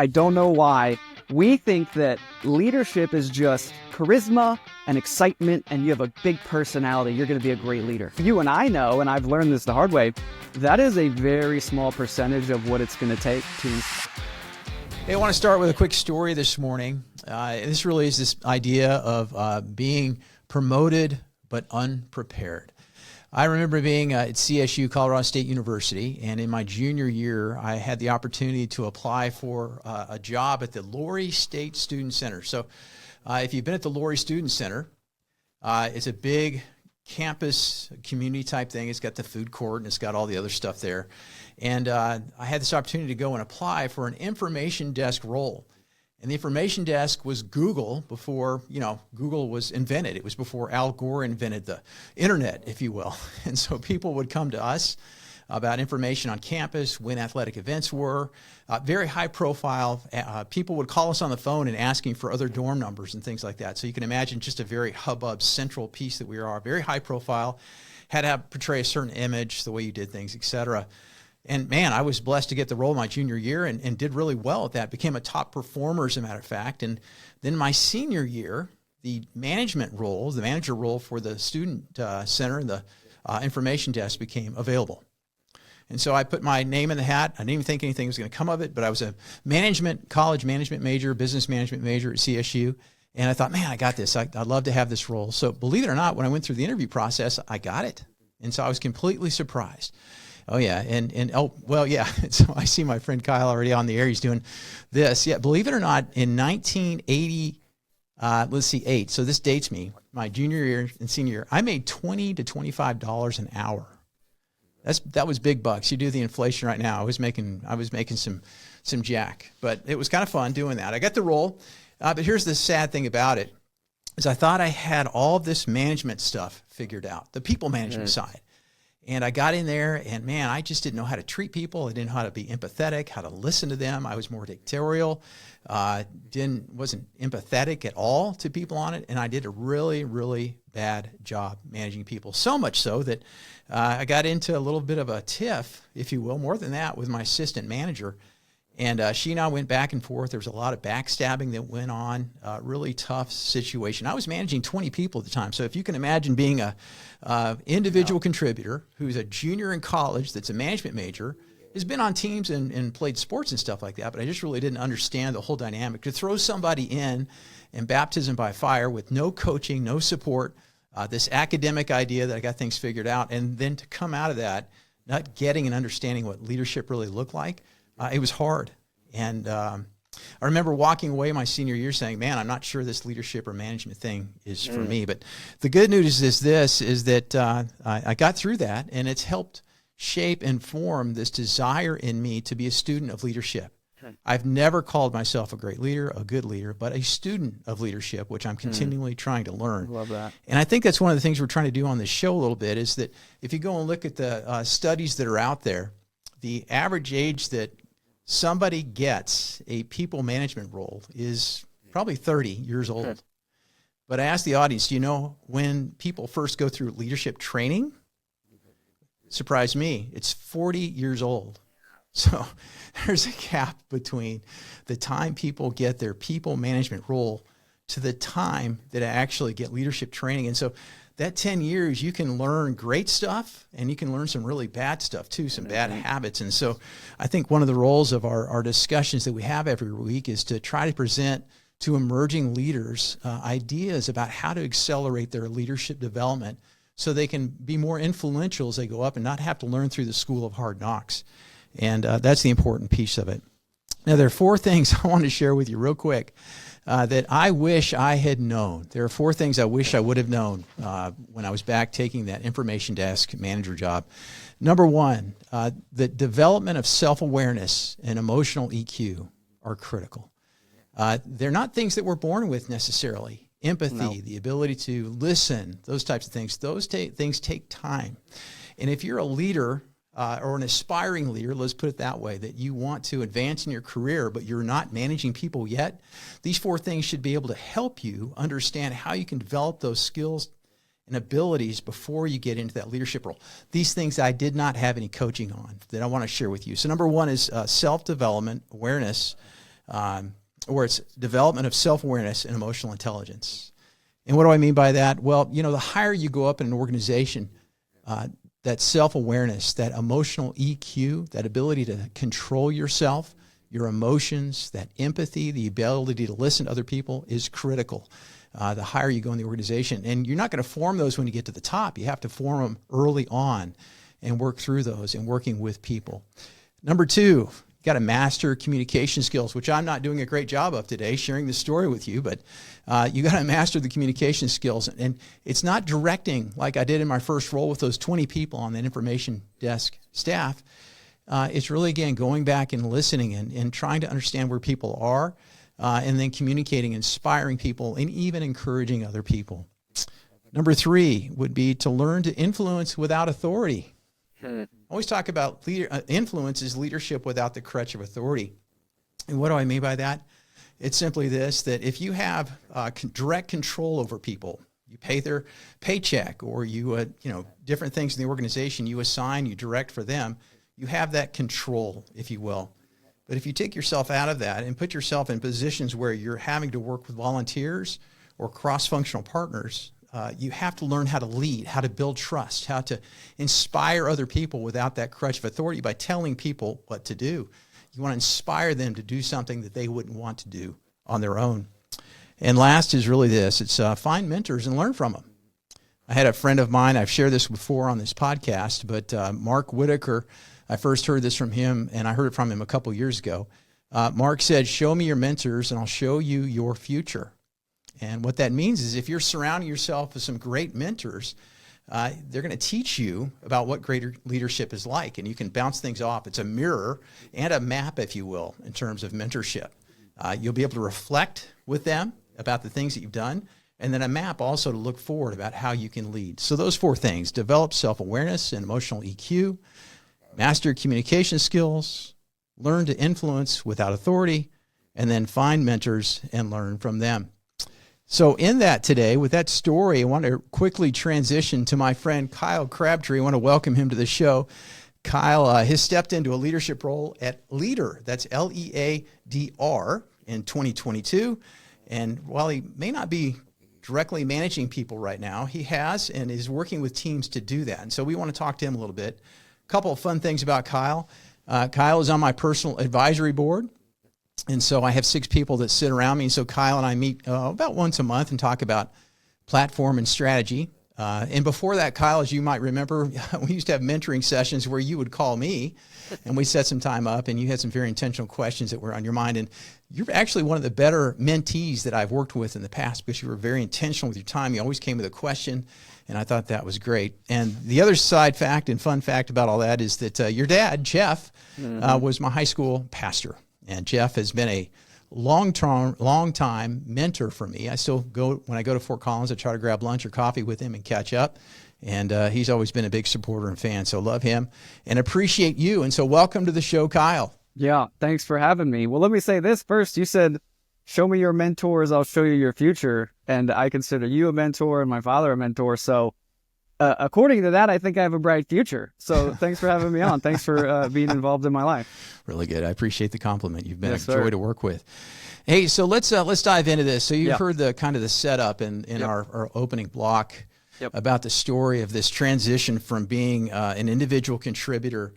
I don't know why. We think that leadership is just charisma and excitement, and you have a big personality. You're going to be a great leader. You and I know, and I've learned this the hard way, that is a very small percentage of what it's going to take to... Hey, I want to start with a quick story this morning. This really is this idea of being promoted but unprepared. I remember being at CSU, Colorado State University, and in my junior year, I had the opportunity to apply for a job at the Laurie State Student Center. So if you've been at the Laurie Student Center, it's a big campus community type thing. It's got the food court and it's got all the other stuff there. And I had this opportunity to go and apply for an information desk role. And the information desk was Google before, Google was invented. It was before Al Gore invented the internet, if you will. And so people would come to us about information on campus, when athletic events were, very high profile. People would call us on the phone and asking for other dorm numbers and things like that. So you can imagine just a very hubbub central piece that we are, very high profile, had to portray a certain image, the way you did things, et cetera. And man, I was blessed to get the role my junior year and did really well at that. Became a top performer, as a matter of fact. And then my senior year, the management role, the manager role for the student center and the information desk became available. And so I put my name in the hat. I didn't even think anything was going to come of it, but I was a college management major, business management major at CSU. And I thought, man, I got this. I'd love to have this role. So believe it or not, when I went through the interview process, I got it. And so I was completely surprised. Oh, yeah. Yeah. So I see my friend Kyle already on the air. He's doing this. Yeah. Believe it or not, in 1988, so this dates me, my junior year and senior year, I made $20 to $25 an hour. That was big bucks. You do the inflation right now. I was making some jack, but it was kind of fun doing that. I got the role. But here's the sad thing about it is I thought I had all of this management stuff figured out, the people management side. And I got in there and man, I just didn't know how to treat people. I didn't know how to be empathetic, how to listen to them. I was more dictatorial, wasn't empathetic at all to people on it. And I did a really, really bad job managing people. So much so that I got into a little bit of a tiff, if you will, more than that, with my assistant manager. And she and I went back and forth. There was a lot of backstabbing that went on, really tough situation. I was managing 20 people at the time. So if you can imagine being a individual contributor who's a junior in college that's a management major, has been on teams and played sports and stuff like that, but I just really didn't understand the whole dynamic. To throw somebody in baptism by fire with no coaching, no support, this academic idea that I got things figured out, and then to come out of that not getting and understanding what leadership really looked like, it was hard. And I remember walking away my senior year saying, man, I'm not sure this leadership or management thing is for me. But the good news is that I got through that, and it's helped shape and form this desire in me to be a student of leadership. I've never called myself a great leader, a good leader, but a student of leadership, which I'm continually trying to learn. Love that. And I think that's one of the things we're trying to do on this show a little bit is that if you go and look at the studies that are out there, the average age that somebody gets a people management role is probably 30 years old. But I asked the audience, do you know when people first go through leadership training? Surprised me. It's 40 years old. So there's a gap between the time people get their people management role to the time that I actually get leadership training. And so that 10 years, you can learn great stuff and you can learn some really bad stuff too, some bad habits. And so I think one of the roles of our discussions that we have every week is to try to present to emerging leaders ideas about how to accelerate their leadership development so they can be more influential as they go up and not have to learn through the school of hard knocks. And that's the important piece of it. Now, there are 4 things I want to share with you real quick that I wish I had known. There are 4 things I wish I would have known when I was back taking that information desk manager job. Number 1, the development of self-awareness and emotional EQ are critical. They're not things that we're born with necessarily. Empathy, the ability to listen, those types of things, those things take time. And if you're a leader or an aspiring leader, let's put it that way, that you want to advance in your career, but you're not managing people yet, these 4 things should be able to help you understand how you can develop those skills and abilities before you get into that leadership role. These things I did not have any coaching on that I want to share with you. So number 1 is self-development, awareness, or it's development of self-awareness and emotional intelligence. And what do I mean by that? Well, the higher you go up in an organization, that self-awareness, that emotional EQ, that ability to control yourself, your emotions, that empathy, the ability to listen to other people is critical. The higher you go in the organization. And you're not going to form those when you get to the top. You have to form them early on and work through those and working with people. Number 2, you got to master communication skills, which I'm not doing a great job of today, sharing this story with you, but you got to master the communication skills. And it's not directing like I did in my first role with those 20 people on that information desk staff. It's really, again, going back and listening and trying to understand where people are, and then communicating, inspiring people, and even encouraging other people. Number 3 would be to learn to influence without authority. I always talk about influence is leadership without the crutch of authority. And what do I mean by that? It's simply this, that if you have direct control over people, you pay their paycheck, or you different things in the organization you assign, you direct for them, you have that control, if you will. But if you take yourself out of that and put yourself in positions where you're having to work with volunteers or cross-functional partners, you have to learn how to lead, how to build trust, how to inspire other people without that crutch of authority by telling people what to do. You want to inspire them to do something that they wouldn't want to do on their own. And last is really this. It's find mentors and learn from them. I had a friend of mine, I've shared this before on this podcast, but Mark Whitaker, I first heard this from him, and I heard it from him a couple years ago. Mark said, show me your mentors, and I'll show you your future. And what that means is if you're surrounding yourself with some great mentors, they're going to teach you about what greater leadership is like, and you can bounce things off. It's a mirror and a map, if you will, in terms of mentorship. You'll be able to reflect with them about the things that you've done, and then a map also to look forward about how you can lead. So those 4 things: develop self-awareness and emotional EQ, master communication skills, learn to influence without authority, and then find mentors and learn from them. So in that today, with that story, I want to quickly transition to my friend Kyle Crabtree. I want to welcome him to the show. Kyle has stepped into a leadership role at Leadr, that's Leadr, in 2022. And while he may not be directly managing people right now, he has and is working with teams to do that. And so we want to talk to him a little bit. A couple of fun things about Kyle. Kyle is on my personal advisory board. And so I have 6 people that sit around me. And so Kyle and I meet about once a month and talk about platform and strategy. And before that, Kyle, as you might remember, we used to have mentoring sessions where you would call me and we set some time up and you had some very intentional questions that were on your mind. And you're actually one of the better mentees that I've worked with in the past because you were very intentional with your time. You always came with a question, and I thought that was great. And the other side fact and fun fact about all that is that your dad, Jeff, was my high school pastor. And Jeff has been a long time mentor for me. I still go, when I go to Fort Collins, I try to grab lunch or coffee with him and catch up. And he's always been a big supporter and fan. So love him and appreciate you. And so welcome to the show, Kyle. Yeah, thanks for having me. Well, let me say this first. You said, show me your mentors, I'll show you your future. And I consider you a mentor and my father a mentor. So according to that, I think I have a bright future. So thanks for having me on. Thanks for being involved in my life. Really good. I appreciate the compliment. You've been a joy to work with. Hey, so let's dive into this. So you heard the kind of the setup in our opening block about the story of this transition from being an individual contributor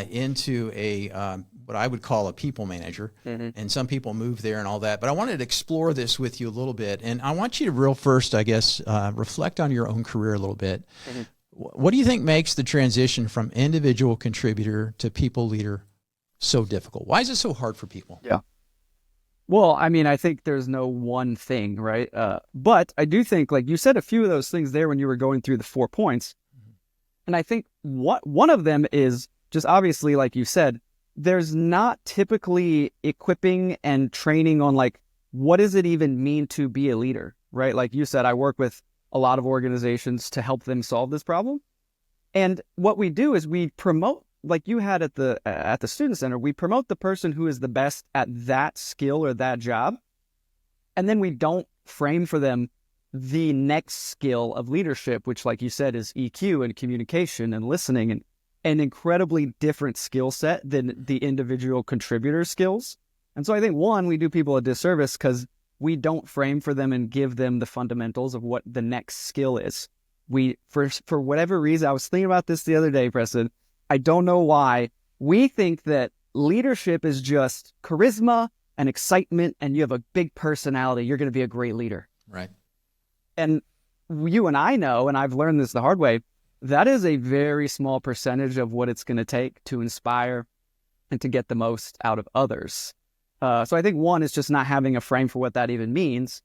into a what I would call a people manager. And some people move there and all that. But I wanted to explore this with you a little bit. And I want you to real first, I guess, reflect on your own career a little bit. What do you think makes the transition from individual contributor to people leader so difficult? Why is it so hard for people? Yeah. Well, I mean, I think there's no one thing, right? But I do think, like you said, a few of those things there when you were going through the 4 points. And I think one of them is just obviously, like you said, there's not typically equipping and training on like, what does it even mean to be a leader, right? Like you said, I work with a lot of organizations to help them solve this problem. And what we do is we promote, like you had at the student center, we promote the person who is the best at that skill or that job. And then we don't frame for them the next skill of leadership, which, like you said, is EQ and communication and listening, and an incredibly different skill set than the individual contributor skills. And so I think, one, we do people a disservice because we don't frame for them and give them the fundamentals of what the next skill is. For whatever reason, I was thinking about this the other day, Preston. I don't know why. We think that leadership is just charisma and excitement, and you have a big personality. You're going to be a great leader. Right. And you and I know, and I've learned this the hard way, that is a very small percentage of what it's going to take to inspire and to get the most out of others. So I think, one, is just not having a frame for what that even means.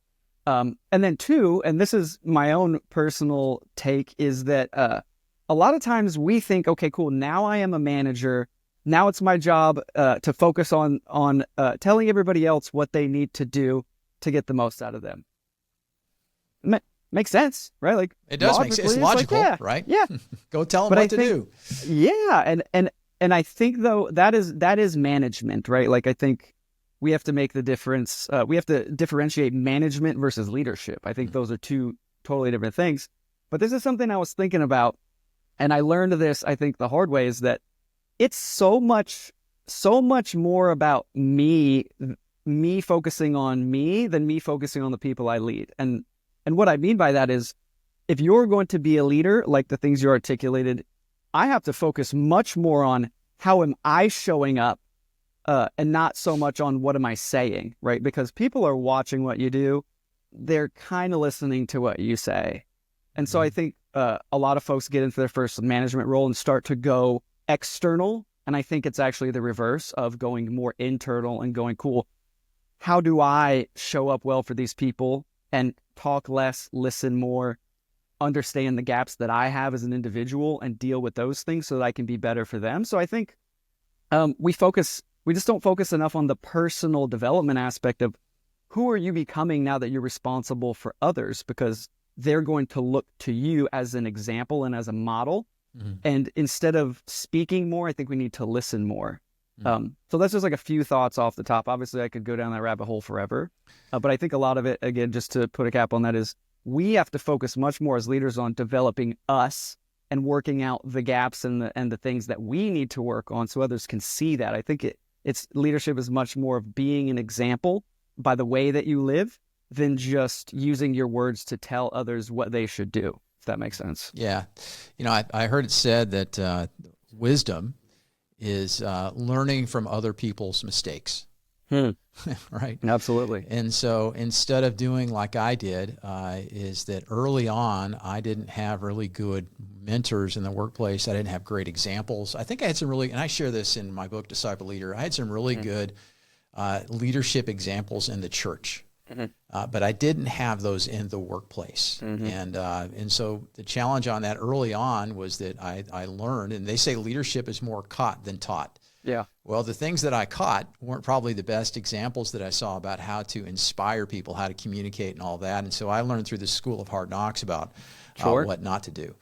And then two, and this is my own personal take, is that a lot of times we think, okay, cool, now I am a manager. Now it's my job to focus on telling everybody else what they need to do to get the most out of them. Makes sense, right? Like, it does make sense. It's logical, like, right? Yeah. Go tell them what to do. Yeah, and I think, though, that is management, right? Like, I think we have to make the difference. We have to differentiate management versus leadership. I think those are two totally different things. But this is something I was thinking about, and I learned this, I think, the hard way, is that it's so much more about me focusing on me than me focusing on the people I lead. And what I mean by that is, if you're going to be a leader, like the things you articulated, I have to focus much more on how am I showing up, and not so much on what am I saying, right? Because people are watching what you do. They're kind of listening to what you say. And so I think a lot of folks get into their first management role and start to go external. And I think it's actually the reverse of going more internal and going, cool, how do I show up well for these people and talk less, listen more, understand the gaps that I have as an individual and deal with those things so that I can be better for them. So I think we just don't focus enough on the personal development aspect of who are you becoming now that you're responsible for others, because they're going to look to you as an example and as a model. Mm-hmm. And instead of speaking more, I think we need to listen more. Mm-hmm. So that's just like a few thoughts off the top. Obviously, I could go down that rabbit hole forever. But I think a lot of it, again, just to put a cap on that, is we have to focus much more as leaders on developing us and working out the gaps and the things that we need to work on so others can see that. I think it's leadership is much more of being an example by the way that you live than just using your words to tell others what they should do, if that makes sense. Yeah. I heard it said that wisdom is learning from other people's mistakes. Right? Absolutely. And so instead of doing like I did, is that early on, I didn't have really good mentors in the workplace. I didn't have great examples. I think I had some really, and I share this in my book, Disciple Leader, I had some really good leadership examples in the church. But I didn't have those in the workplace. And so the challenge on that early on was that I learned, and they say leadership is more caught than taught. Yeah. Well, the things that I caught weren't probably the best examples that I saw about how to inspire people, how to communicate and all that. And so I learned through the School of Hard Knocks about what not to do.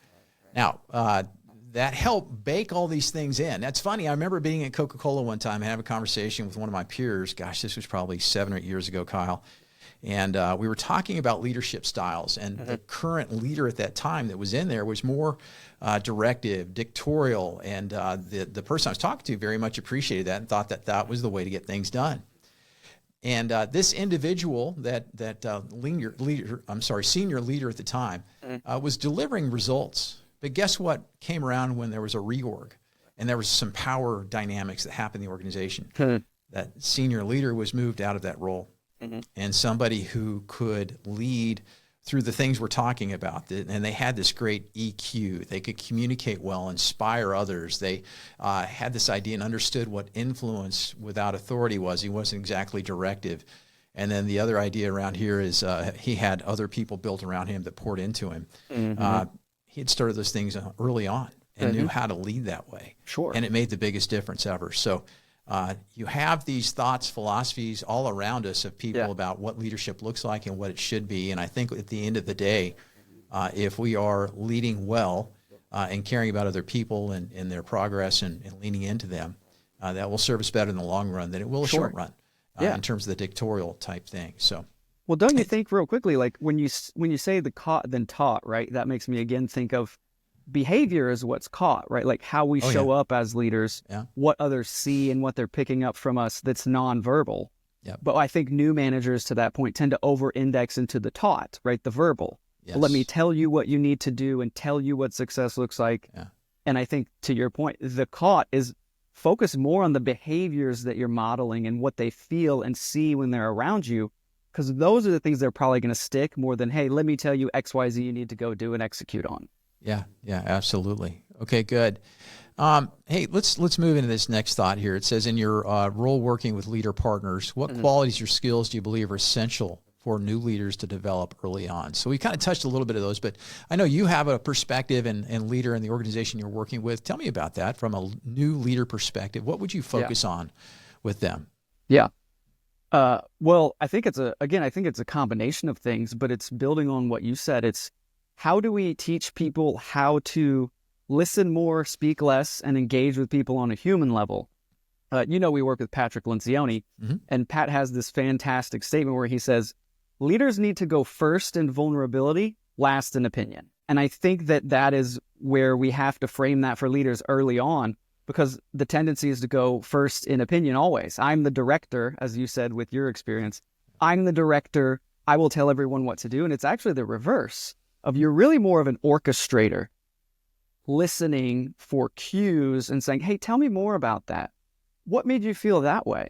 Now, that helped bake all these things in. That's funny. I remember being at Coca-Cola one time and having a conversation with one of my peers. Gosh, this was probably 7 or 8 years ago, Kyle. And we were talking about leadership styles, and the current leader at that time that was in there was more directive, dictatorial, and the person I was talking to very much appreciated that and thought that that was the way to get things done. And this individual, senior leader at the time, was delivering results. But guess what came around when there was a reorg, and there was some power dynamics that happened in the organization? That senior leader was moved out of that role. And somebody who could lead through the things we're talking about. And they had this great EQ. They could communicate well, inspire others. They had this idea and understood what influence without authority was. He wasn't exactly directive. And then the other idea around here is he had other people built around him that poured into him. He had started those things early on and knew how to lead that way. Sure. And it made the biggest difference ever. So you have these thoughts, philosophies all around us of people about what leadership looks like and what it should be. And I think at the end of the day, if we are leading well and caring about other people and their progress and leaning into them, that will serve us better in the long run than it will a short run in terms of the dictatorial type thing. So, well, don't you think real quickly, like when you say the caught then taught, right? That makes me again think of behavior is what's caught, right? Like how we show up as leaders, what others see and what they're picking up from us that's nonverbal. Yep. But I think new managers to that point tend to over-index into the taught, right? The verbal. Yes. Let me tell you what you need to do and tell you what success looks like. Yeah. And I think to your point, the caught is focus more on the behaviors that you're modeling and what they feel and see when they're around you, because those are the things that are probably going to stick more than, hey, let me tell you XYZ you need to go do and execute on. Yeah, absolutely. Okay, good. Hey, let's move into this next thought here. It says, in your role working with leader partners, what qualities or skills do you believe are essential for new leaders to develop early on? So we kind of touched a little bit of those, but I know you have a perspective and leader in the organization you're working with. Tell me about that from a new leader perspective. What would you focus on with them? Yeah. Well, I think it's a combination of things, but it's building on what you said. It's how do we teach people how to listen more, speak less, and engage with people on a human level? We work with Patrick Lencioni, and Pat has this fantastic statement where he says, leaders need to go first in vulnerability, last in opinion. And I think that is where we have to frame that for leaders early on, because the tendency is to go first in opinion always. I'm the director, as you said with your experience. I'm the director. I will tell everyone what to do. And it's actually the reverse of, you're really more of an orchestrator, listening for cues and saying, hey, tell me more about that. What made you feel that way?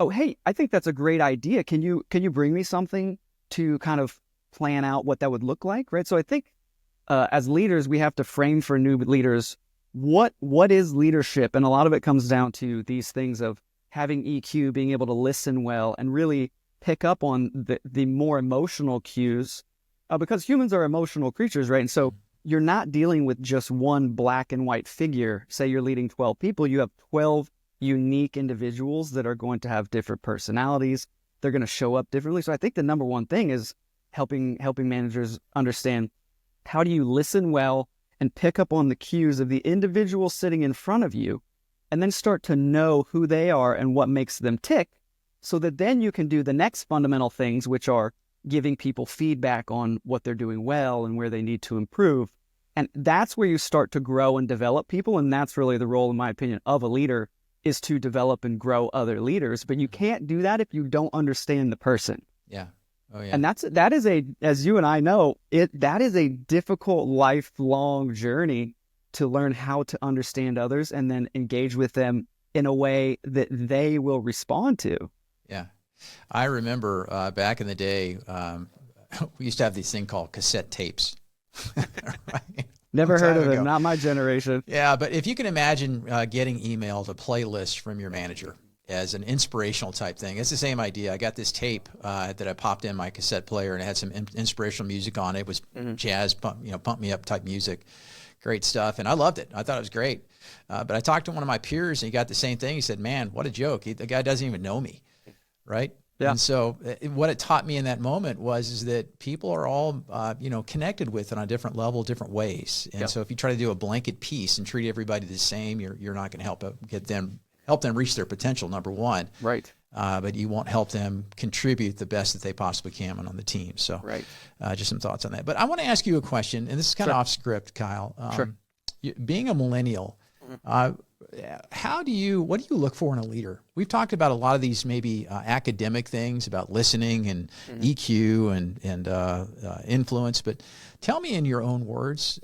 Oh, hey, I think that's a great idea. Can you bring me something to kind of plan out what that would look like, right? So I think as leaders, we have to frame for new leaders, what is leadership? And a lot of it comes down to these things of having EQ, being able to listen well, and really pick up on the more emotional cues, because humans are emotional creatures, right? And so you're not dealing with just one black and white figure. Say you're leading 12 people, you have 12 unique individuals that are going to have different personalities. They're going to show up differently. So I think the number one thing is helping managers understand, how do you listen well and pick up on the cues of the individual sitting in front of you, and then start to know who they are and what makes them tick, so that then you can do the next fundamental things, which are giving people feedback on what they're doing well and where they need to improve. And that's where you start to grow and develop people. And that's really the role, in my opinion, of a leader, is to develop and grow other leaders. But you can't do that if you don't understand the person. Yeah. Oh, yeah. And that is as you and I know, that is a difficult lifelong journey to learn how to understand others and then engage with them in a way that they will respond to. Yeah. I remember back in the day, we used to have this thing called cassette tapes. Right? Never heard of it. Not my generation. Yeah, but if you can imagine getting emailed a playlist from your manager as an inspirational type thing, it's the same idea. I got this tape that I popped in my cassette player, and it had some inspirational music on it. It was jazz, pump me up type music. Great stuff. And I loved it. I thought it was great. But I talked to one of my peers, and he got the same thing. He said, man, what a joke. The guy doesn't even know me. Right? Yeah. And so what it taught me in that moment is that people are all, connected with it on a different level, different ways. And so if you try to do a blanket piece and treat everybody the same, you're not going to help them reach their potential, number one. Right. But you won't help them contribute the best that they possibly can on the team. So just some thoughts on that. But I want to ask you a question, and this is kind of off script, Kyle. Being a millennial, what do you look for in a leader? We've talked about a lot of these maybe academic things about listening and EQ and influence, but tell me in your own words,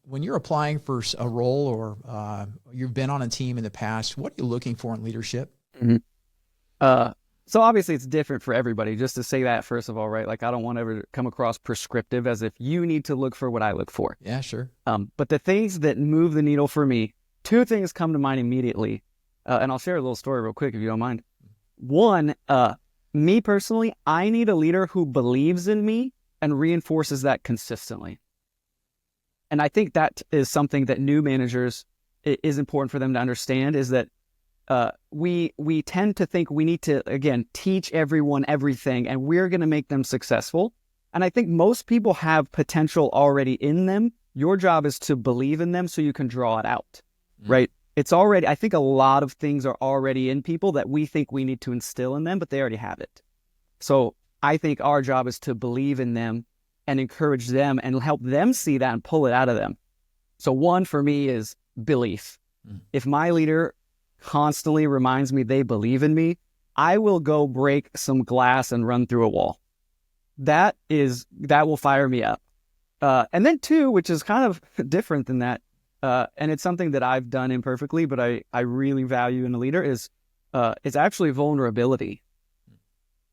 when you're applying for a role or you've been on a team in the past, what are you looking for in leadership? So obviously it's different for everybody, just to say that first of all, right? Like, I don't want to ever come across prescriptive as if you need to look for what I look for. Yeah, sure. But the things that move the needle for me, two things come to mind immediately. And I'll share a little story real quick if you don't mind. One, me personally, I need a leader who believes in me and reinforces that consistently. And I think that is something that new managers, it is important for them to understand, is that we tend to think we need to, again, teach everyone everything and we're going to make them successful. And I think most people have potential already in them. Your job is to believe in them so you can draw it out, right? It's already, I think a lot of things are already in people that we think we need to instill in them, but they already have it. So I think our job is to believe in them and encourage them and help them see that and pull it out of them. So one for me is belief. If my leader constantly reminds me they believe in me, I will go break some glass and run through a wall. That will fire me up. And then two, which is kind of different than that, and it's something that I've done imperfectly, but I really value in a leader is it's actually vulnerability,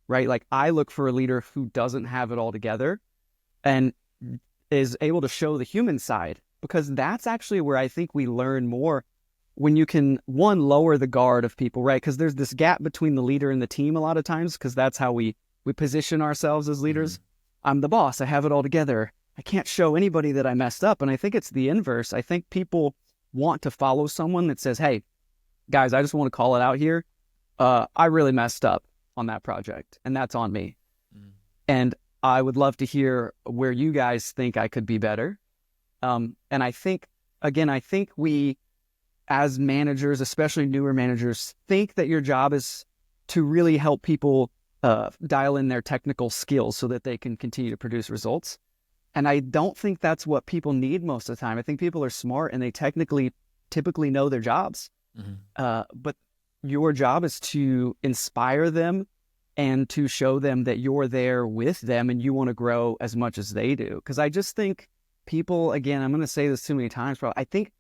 right? Like I look for a leader who doesn't have it all together and is able to show the human side, because that's actually where I think we learn more, when you can, one, lower the guard of people, right? Because there's this gap between the leader and the team a lot of times, because that's how we position ourselves as leaders. I'm the boss. I have it all together. I can't show anybody that I messed up. And I think it's the inverse. I think people want to follow someone that says, hey, guys, I just want to call it out here. I really messed up on that project, and that's on me. And I would love to hear where you guys think I could be better. And I think we, as managers, especially newer managers, think that your job is to really help people dial in their technical skills so that they can continue to produce results. And I don't think that's what people need most of the time. I think people are smart and they typically know their jobs. But your job is to inspire them and to show them that you're there with them and you want to grow as much as they do. Because I just think people, again, I'm going to say this too many times, bro, I think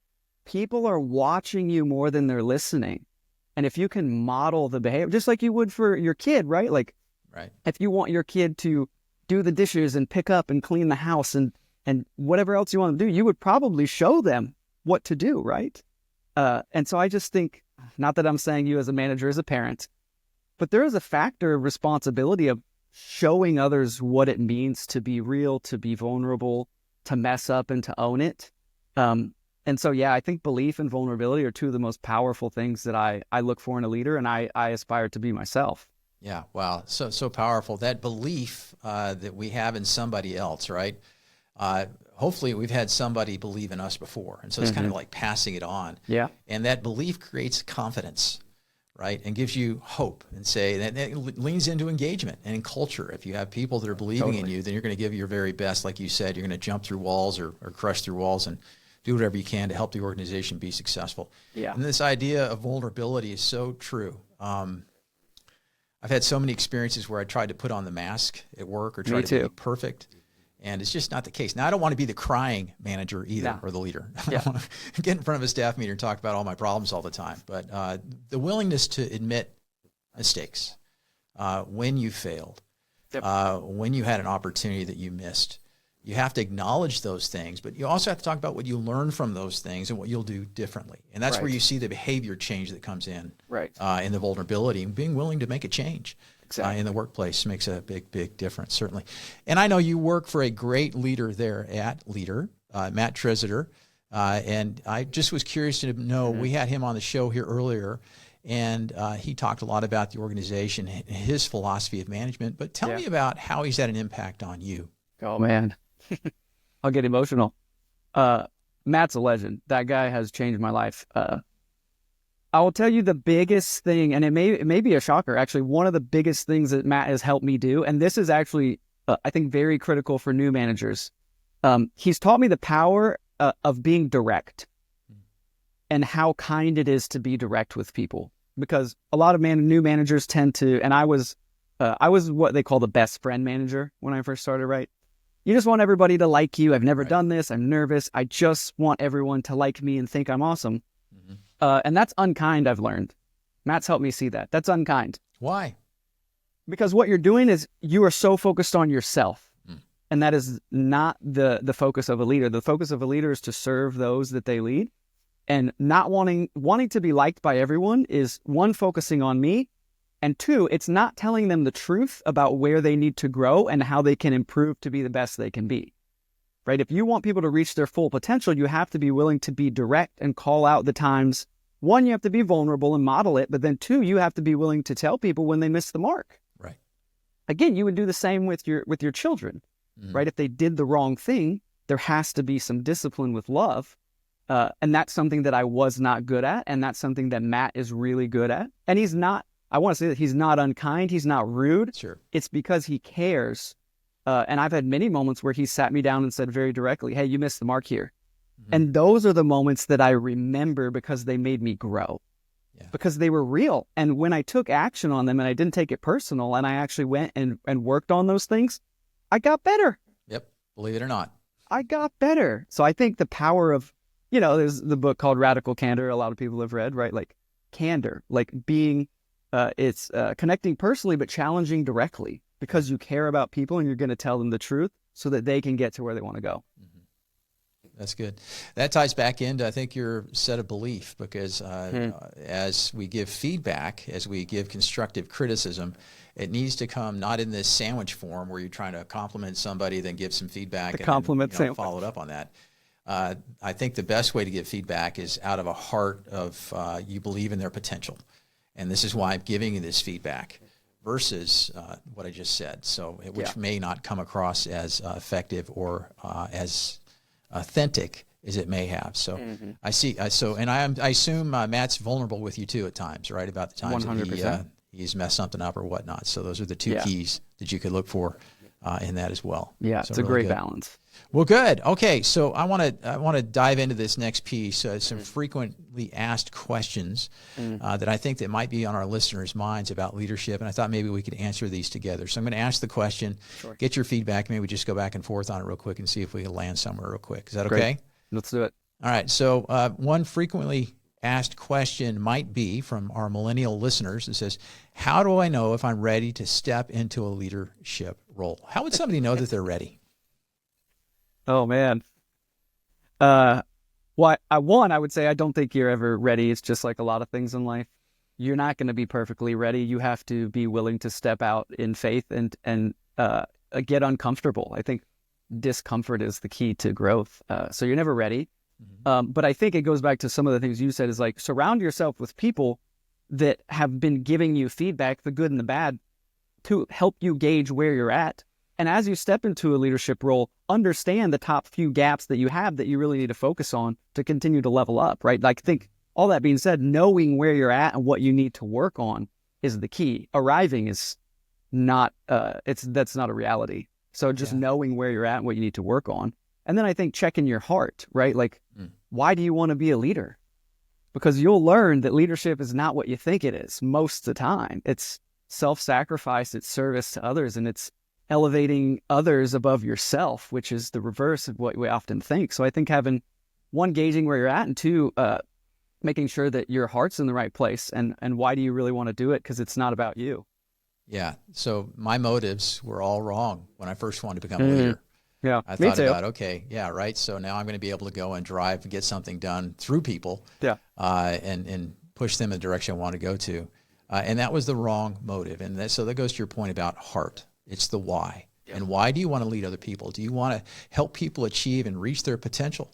people are watching you more than they're listening. And if you can model the behavior, just like you would for your kid, right? Like, if you want your kid to do the dishes and pick up and clean the house and whatever else you want to do, you would probably show them what to do, right? And so I just think, not that I'm saying you as a manager, as a parent, but there is a factor of responsibility of showing others what it means to be real, to be vulnerable, to mess up and to own it. And so, yeah, I think belief and vulnerability are two of the most powerful things that I look for in a leader, and I aspire to be myself. Yeah, wow, so powerful. That belief that we have in somebody else, right? Hopefully we've had somebody believe in us before, and so it's kind of like passing it on. Yeah. And that belief creates confidence, right? And gives you hope, and that leans into engagement and in culture. If you have people that are believing in you, then you're going to give your very best. Like you said, you're going to jump through walls or crush through walls and do whatever you can to help the organization be successful. Yeah. And this idea of vulnerability is so true. I've had so many experiences where I tried to put on the mask at work or try to be perfect, and it's just not the case. Now, I don't want to be the crying manager either, or the leader. I don't want to get in front of a staff meeting and talk about all my problems all the time. But the willingness to admit mistakes, when you failed, when you had an opportunity that you missed, you have to acknowledge those things, but you also have to talk about what you learn from those things and what you'll do differently. And that's where you see the behavior change that comes in, in the vulnerability, and being willing to make a change in the workplace makes a big, big difference, certainly. And I know you work for a great leader there at Leadr, Matt Tresidder, and I just was curious to know, we had him on the show here earlier, and he talked a lot about the organization and his philosophy of management, but tell me about how he's had an impact on you. Oh, man. I'll get emotional. Matt's a legend. That guy has changed my life. I will tell you the biggest thing, and it may be a shocker, actually, one of the biggest things that Matt has helped me do, and this is actually, I think, very critical for new managers. He's taught me the power of being direct and how kind it is to be direct with people. Because a lot of new managers tend to, and I was what they call the best friend manager when I first started, right? You just want everybody to like you. I've never done this. I'm nervous. I just want everyone to like me and think I'm awesome. And that's unkind, I've learned. Matt's helped me see that. That's unkind. Why? Because what you're doing is you are so focused on yourself. And that is not the focus of a leader. The focus of a leader is to serve those that they lead. And not wanting to be liked by everyone is, one, focusing on me. And two, it's not telling them the truth about where they need to grow and how they can improve to be the best they can be, right? If you want people to reach their full potential, you have to be willing to be direct and call out the times. One, you have to be vulnerable and model it, but then two, you have to be willing to tell people when they miss the mark. Right. Again, you would do the same with your children, right? If they did the wrong thing, there has to be some discipline with love. And that's something that I was not good at. And that's something that Matt is really good at. And he's not, I want to say that he's not unkind. He's not rude. Sure. It's because he cares. And I've had many moments where he sat me down and said very directly, hey, you missed the mark here. And those are the moments that I remember because they made me grow. because they were real. And when I took action on them and I didn't take it personal and I actually went and worked on those things, I got better. Yep. Believe it or not. I got better. So I think the power of, there's the book called Radical Candor. A lot of people have read, right? Like candor, like being, it's connecting personally, but challenging directly because you care about people and you're going to tell them the truth so that they can get to where they want to go. That's good. That ties back into, I think, your set of belief, because as we give feedback, as we give constructive criticism, it needs to come not in this sandwich form where you're trying to compliment somebody, then give some feedback and follow it up on that. I think the best way to give feedback is out of a heart of you believe in their potential. And this is why I'm giving you this feedback versus what I just said. So, which may not come across as effective or as authentic as it may have. So I see. I assume Matt's vulnerable with you too at times, right? About the times 100%. That he's messed something up or whatnot. So those are the two keys that you could look for in that as well. Yeah, so it's a great balance. Well, good. Okay, so I want to dive into this next piece. Some frequently asked questions that I think that might be on our listeners' minds about leadership, and I thought maybe we could answer these together. So I'm going to ask the question, get your feedback, maybe just go back and forth on it real quick and see if we can land somewhere real quick. Is that okay? Great. Let's do it. All right. So one frequently asked question might be from our millennial listeners. It says, "How do I know if I'm ready to step into a leadership role?" How would somebody know that they're ready? Oh, man. I would say I don't think you're ever ready. It's just like a lot of things in life. You're not going to be perfectly ready. You have to be willing to step out in faith and get uncomfortable. I think discomfort is the key to growth. So you're never ready. But I think it goes back to some of the things you said is like surround yourself with people that have been giving you feedback, the good and the bad, to help you gauge where you're at. And as you step into a leadership role, understand the top few gaps that you have that you really need to focus on to continue to level up, right? Like, think all that being said, knowing where you're at and what you need to work on is the key. Arriving is not, that's not a reality. So just knowing where you're at and what you need to work on. And then I think checking your heart, right? Like, why do you want to be a leader? Because you'll learn that leadership is not what you think it is most of the time. It's self-sacrifice, it's service to others, and it's elevating others above yourself, which is the reverse of what we often think. So I think having gauging where you're at, and two, making sure that your heart's in the right place. And why do you really want to do it? Because it's not about you. Yeah. So my motives were all wrong when I first wanted to become a leader. Yeah, I thought about, okay, yeah, right. So now I'm going to be able to go and drive and get something done through people, and push them in the direction I want to go to. And that was the wrong motive. And so that goes to your point about heart. It's the why. Yeah. And why do you want to lead other people? Do you want to help people achieve and reach their potential?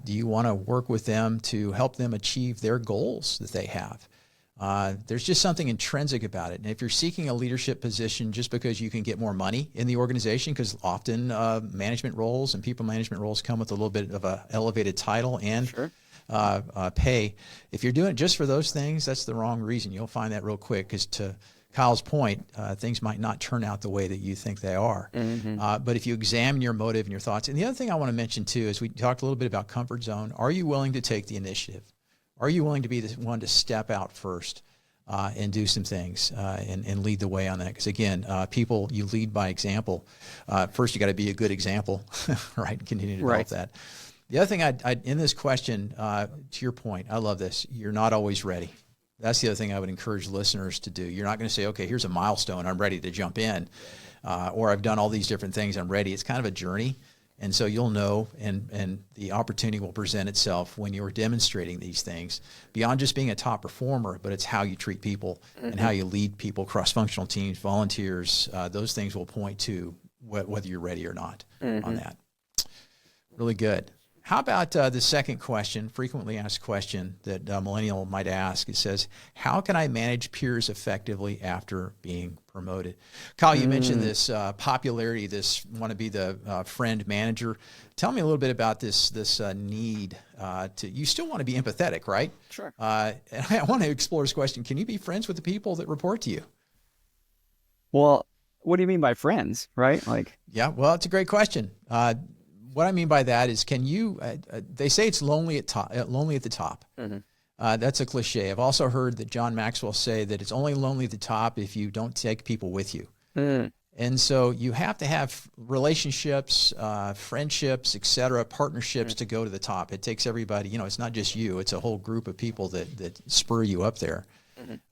Do you want to work with them to help them achieve their goals that they have? There's just something intrinsic about it. And if you're seeking a leadership position just because you can get more money in the organization, because often management roles and people management roles come with a little bit of an elevated title and pay. If you're doing it just for those things, that's the wrong reason. You'll find that real quick, because to Kyle's point, things might not turn out the way that you think they are. But if you examine your motive and your thoughts, and the other thing I want to mention too is we talked a little bit about comfort zone. Are you willing to take the initiative? Are you willing to be the one to step out first and do some things and lead the way on that? Because again, people, you lead by example. First, you got to be a good example, right? Continue to develop that. The other thing I'd in this question, to your point, I love this. You're not always ready. That's the other thing I would encourage listeners to do. You're not going to say, okay, here's a milestone, I'm ready to jump in, or I've done all these different things, I'm ready. It's kind of a journey. And so you'll know, and the opportunity will present itself when you're demonstrating these things beyond just being a top performer, but it's how you treat people and how you lead people, cross-functional teams, volunteers. Those things will point to whether you're ready or not on that. Really good. How about the second question, frequently asked question that a millennial might ask? It says, how can I manage peers effectively after being promoted? Kyle, you mentioned this popularity, this want to be the friend manager. Tell me a little bit about this need to, you still want to be empathetic, right? Sure. And I want to explore this question. Can you be friends with the people that report to you? Well, what do you mean by friends, right? Yeah, well, it's a great question. What I mean by that is, can you? They say it's lonely at the top. That's a cliche. I've also heard that John Maxwell say that it's only lonely at the top if you don't take people with you. And so you have to have relationships, friendships, et cetera, partnerships to go to the top. It takes everybody, it's not just you, it's a whole group of people that spur you up there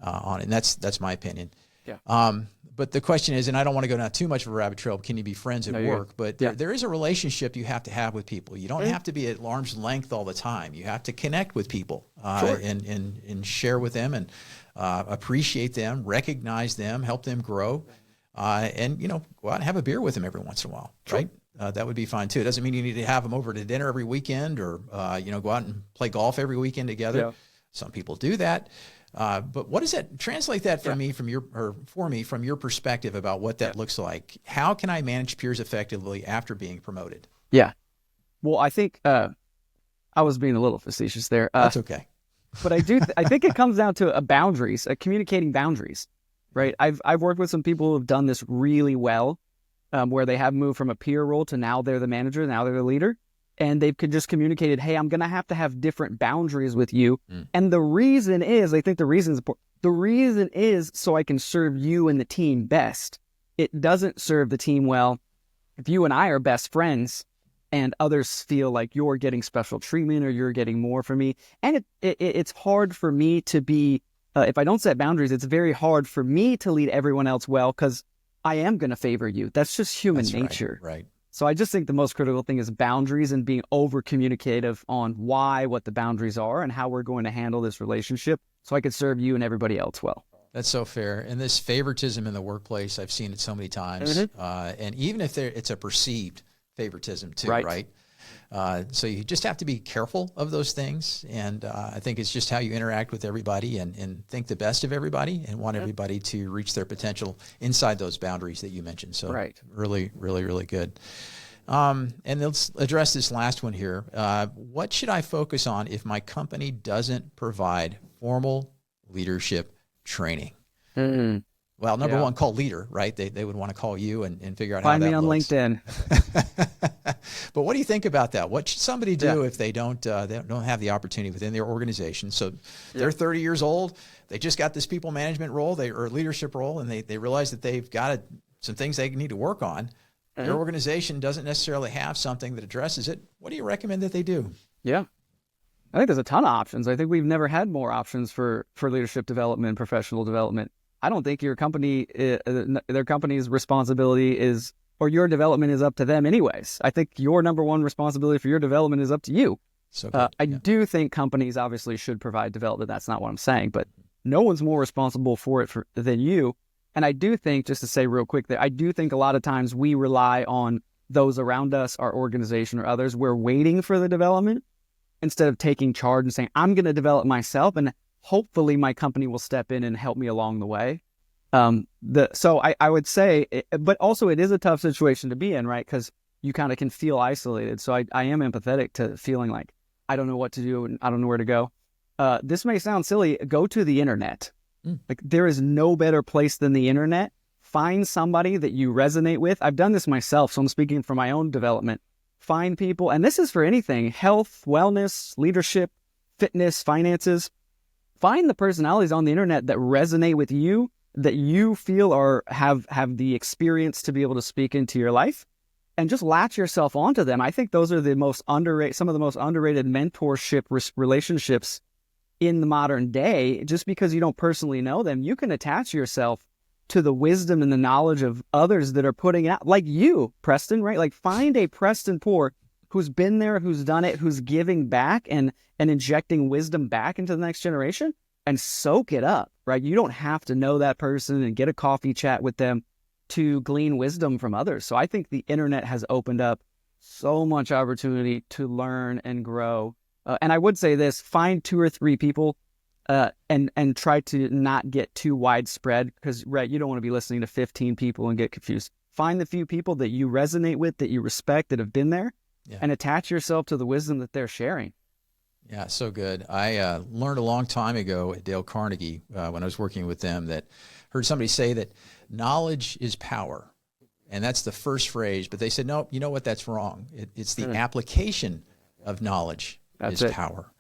on it. And that's my opinion. Yeah. But the question is, and I don't want to go down too much of a rabbit trail, can you be friends at work? But there is a relationship you have to have with people. You don't have to be at arm's length all the time. You have to connect with people and share with them and appreciate them, recognize them, help them grow. And, go out and have a beer with them every once in a while, right? That would be fine too. It doesn't mean you need to have them over to dinner every weekend or, go out and play golf every weekend together. Yeah. Some people do that. But what does that translate that for me from your perspective about what that looks like? How can I manage peers effectively after being promoted? Yeah. Well, I think I was being a little facetious there. That's okay. But I think it comes down to boundaries, communicating boundaries, right? I've worked with some people who have done this really well, where they have moved from a peer role to now they're the manager, now they're the leader. And they could just communicated, hey, I'm going to have different boundaries with you. And the reason is, I think the reason is so I can serve you and the team best. It doesn't serve the team well if you and I are best friends and others feel like you're getting special treatment or you're getting more from me. And it's hard for me to be, if I don't set boundaries, it's very hard for me to lead everyone else well because I am going to favor you. That's just human nature. Right. So I just think the most critical thing is boundaries and being over communicative on what the boundaries are and how we're going to handle this relationship so I could serve you and everybody else well. That's so fair. And this favoritism in the workplace, I've seen it so many times. And even if it's a perceived favoritism too, right? So you just have to be careful of those things. And I think it's just how you interact with everybody and think the best of everybody and want everybody to reach their potential inside those boundaries that you mentioned. So really, really, really good. And let's address this last one here. What should I focus on if my company doesn't provide formal leadership training? Well, number one, call Leadr, right? They would want to call you and figure out Find how that looks. Find me on LinkedIn. But what do you think about that? What should somebody do if they don't have the opportunity within their organization? So they're 30 years old. They just got this people management role or leadership role, and they realize that they've got some things they need to work on. Their organization doesn't necessarily have something that addresses it. What do you recommend that they do? Yeah. I think there's a ton of options. I think we've never had more options for leadership development, professional development. I don't think their company's responsibility is, or your development is up to them anyways. I think your number one responsibility for your development is up to you. So I do think companies obviously should provide development. That's not what I'm saying, but no one's more responsible for it than you. And I do think, just to say real quick that I do think a lot of times we rely on those around us, our organization or others. We're waiting for the development instead of taking charge and saying, I'm going to develop myself and hopefully my company will step in and help me along the way. So I would say, but also it is a tough situation to be in, right? Because you kind of can feel isolated. So I am empathetic to feeling like I don't know what to do and I don't know where to go. This may sound silly. Go to the internet. Like there is no better place than the internet. Find somebody that you resonate with. I've done this myself, so I'm speaking from my own development. Find people, and this is for anything: health, wellness, leadership, fitness, finances. Find the personalities on the internet that resonate with you, that you feel have the experience to be able to speak into your life, and just latch yourself onto them. I think those are some of the most underrated mentorship relationships in the modern day. Just because you don't personally know them, you can attach yourself to the wisdom and the knowledge of others that are putting it out, like you, Preston, right? Like find a Preston Poore who's been there, who's done it, who's giving back and injecting wisdom back into the next generation, and soak it up, right? You don't have to know that person and get a coffee chat with them to glean wisdom from others. So I think the internet has opened up so much opportunity to learn and grow. And I would say this: find 2 or 3 people and try to not get too widespread, because you don't want to be listening to 15 people and get confused. Find the few people that you resonate with, that you respect, that have been there, and attach yourself to the wisdom that they're sharing. Yeah, so good. I learned a long time ago at Dale Carnegie when I was working with them that heard somebody say that knowledge is power. And that's the first phrase. But they said, no, you know what? That's wrong. It's the application of knowledge is power.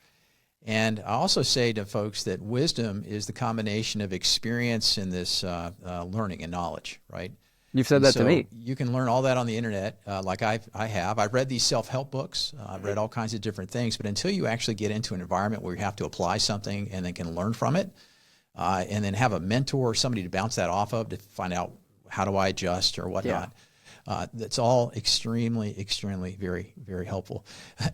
And I also say to folks that wisdom is the combination of experience and this learning and knowledge, right? You've said that to me. You can learn all that on the internet, like I have. I've read these self-help books. I've read all kinds of different things. But until you actually get into an environment where you have to apply something and then can learn from it, and then have a mentor or somebody to bounce that off of to find out how do I adjust or whatnot. That's all extremely, very, very helpful.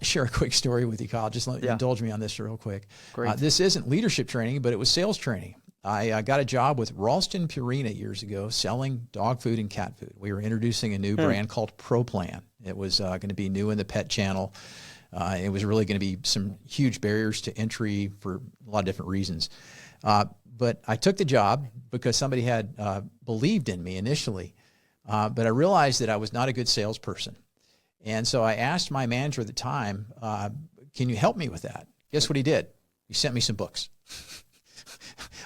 Share a quick story with you, Kyle. Just indulge me on this real quick. Great. This isn't leadership training, but it was sales training. I got a job with Ralston Purina years ago selling dog food and cat food. We were introducing a new brand called Pro Plan. It was going to be new in the pet channel. It was really going to be some huge barriers to entry for a lot of different reasons. But I took the job because somebody had believed in me initially. But I realized that I was not a good salesperson. And so I asked my manager at the time, can you help me with that? Guess what he did? He sent me some books.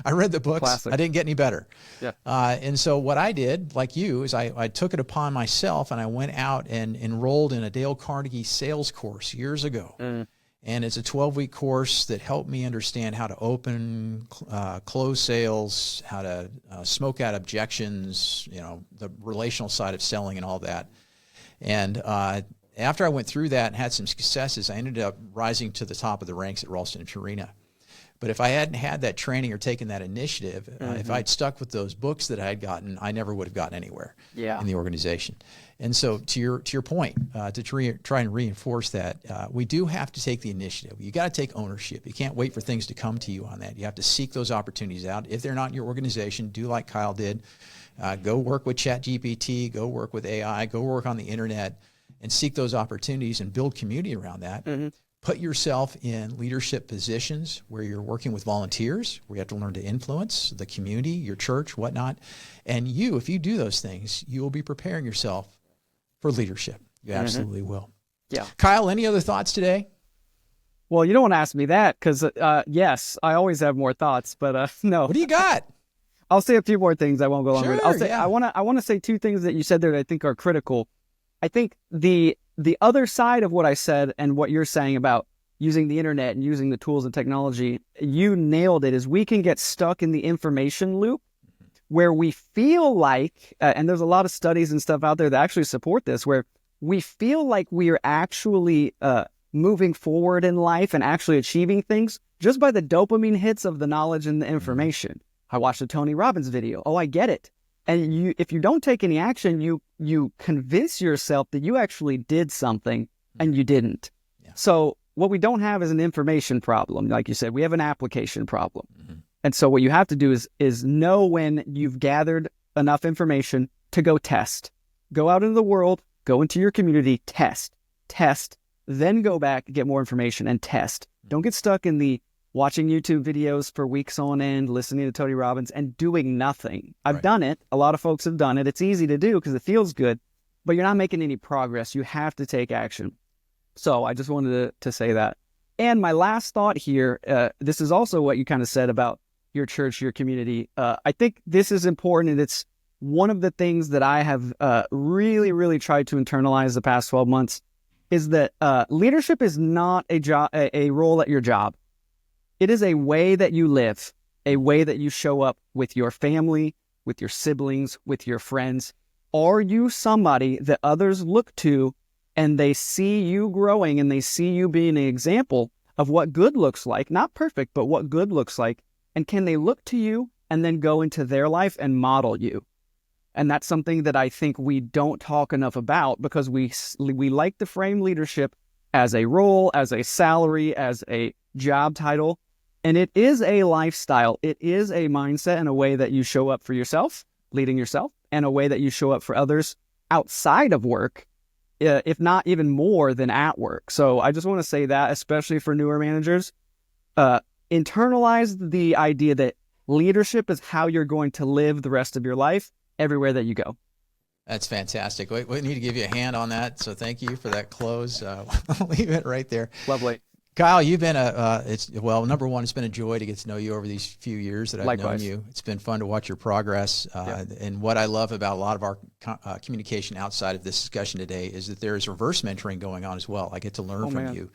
I read the books. Classic. I didn't get any better. Yeah. And so what I did, like you, is I took it upon myself and I went out and enrolled in a Dale Carnegie sales course years ago. And it's a 12-week course that helped me understand how to open, close sales, how to smoke out objections, the relational side of selling and all that. And after I went through that and had some successes, I ended up rising to the top of the ranks at Ralston and Purina. But if I hadn't had that training or taken that initiative, if I'd stuck with those books that I had gotten, I never would have gotten anywhere in the organization. And so to your point, to try and reinforce that, we do have to take the initiative. You got to take ownership. You can't wait for things to come to you on that. You have to seek those opportunities out. If they're not in your organization, do like Kyle did. Go work with ChatGPT, go work with AI, go work on the internet, and seek those opportunities and build community around that. Put yourself in leadership positions where you're working with volunteers, where you have to learn to influence the community, your church, whatnot. And if you do those things, you will be preparing yourself for leadership. You absolutely will. Yeah. Kyle, any other thoughts today? Well, you don't want to ask me that because, yes, I always have more thoughts, but no. What do you got? I'll say a few more things. I won't go on. I'll say, yeah. I want to say two things that you said there that I think are critical. I think the other side of what I said and what you're saying about using the internet and using the tools and technology, you nailed it, is we can get stuck in the information loop where we feel like, and there's a lot of studies and stuff out there that actually support this, where we feel like we are actually moving forward in life and actually achieving things just by the dopamine hits of the knowledge and the information. I watched a Tony Robbins video. Oh, I get it. And if you don't take any action, you convince yourself that you actually did something and you didn't. Yeah. So what we don't have is an information problem. Like you said, we have an application problem. And so what you have to do is know when you've gathered enough information to go test. Go out into the world, go into your community, test, then go back, get more information and test. Don't get stuck in the watching YouTube videos for weeks on end, listening to Tony Robbins and doing nothing. I've done it. A lot of folks have done it. It's easy to do because it feels good, but you're not making any progress. You have to take action. So I just wanted to say that. And my last thought here, this is also what you kind of said about your church, your community. I think this is important, and it's one of the things that I have really, really tried to internalize the past 12 months is that leadership is not a role at your job. It is a way that you live, a way that you show up with your family, with your siblings, with your friends. Are you somebody that others look to and they see you growing and they see you being an example of what good looks like? Not perfect, but what good looks like. And can they look to you and then go into their life and model you? And that's something that I think we don't talk enough about because we like to frame leadership as a role, as a salary, as a job title. And it is a lifestyle. It is a mindset and a way that you show up for yourself, leading yourself, and a way that you show up for others outside of work, if not even more than at work. So I just want to say that, especially for newer managers, internalize the idea that leadership is how you're going to live the rest of your life everywhere that you go. That's fantastic. We need to give you a hand on that. So thank you for that close. I'll leave it right there. Lovely. Kyle, you've been number one, it's been a joy to get to know you over these few years that I've Likewise. known you. It's been fun to watch your progress. And what I love about a lot of our communication outside of this discussion today is that there is reverse mentoring going on as well. I get to learn from you,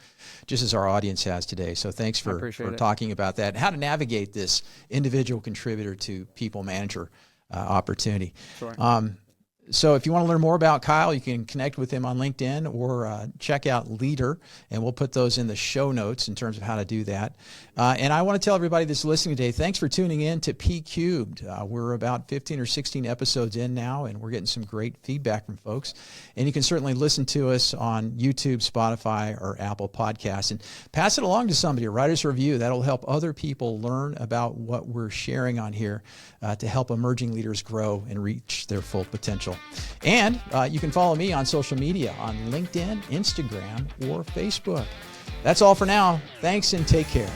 just as our audience has today. So thanks for talking about that, and how to navigate this individual contributor to people manager opportunity. Sure. So if you want to learn more about Kyle, you can connect with him on LinkedIn or check out Leadr, and we'll put those in the show notes in terms of how to do that. And I want to tell everybody that's listening today, thanks for tuning in to P Cubed. We're about 15 or 16 episodes in now, and we're getting some great feedback from folks. And you can certainly listen to us on YouTube, Spotify, or Apple Podcasts, and pass it along to somebody, write us a review. That'll help other people learn about what we're sharing on here to help emerging leaders grow and reach their full potential. And you can follow me on social media on LinkedIn, Instagram, or Facebook. That's all for now. Thanks and take care.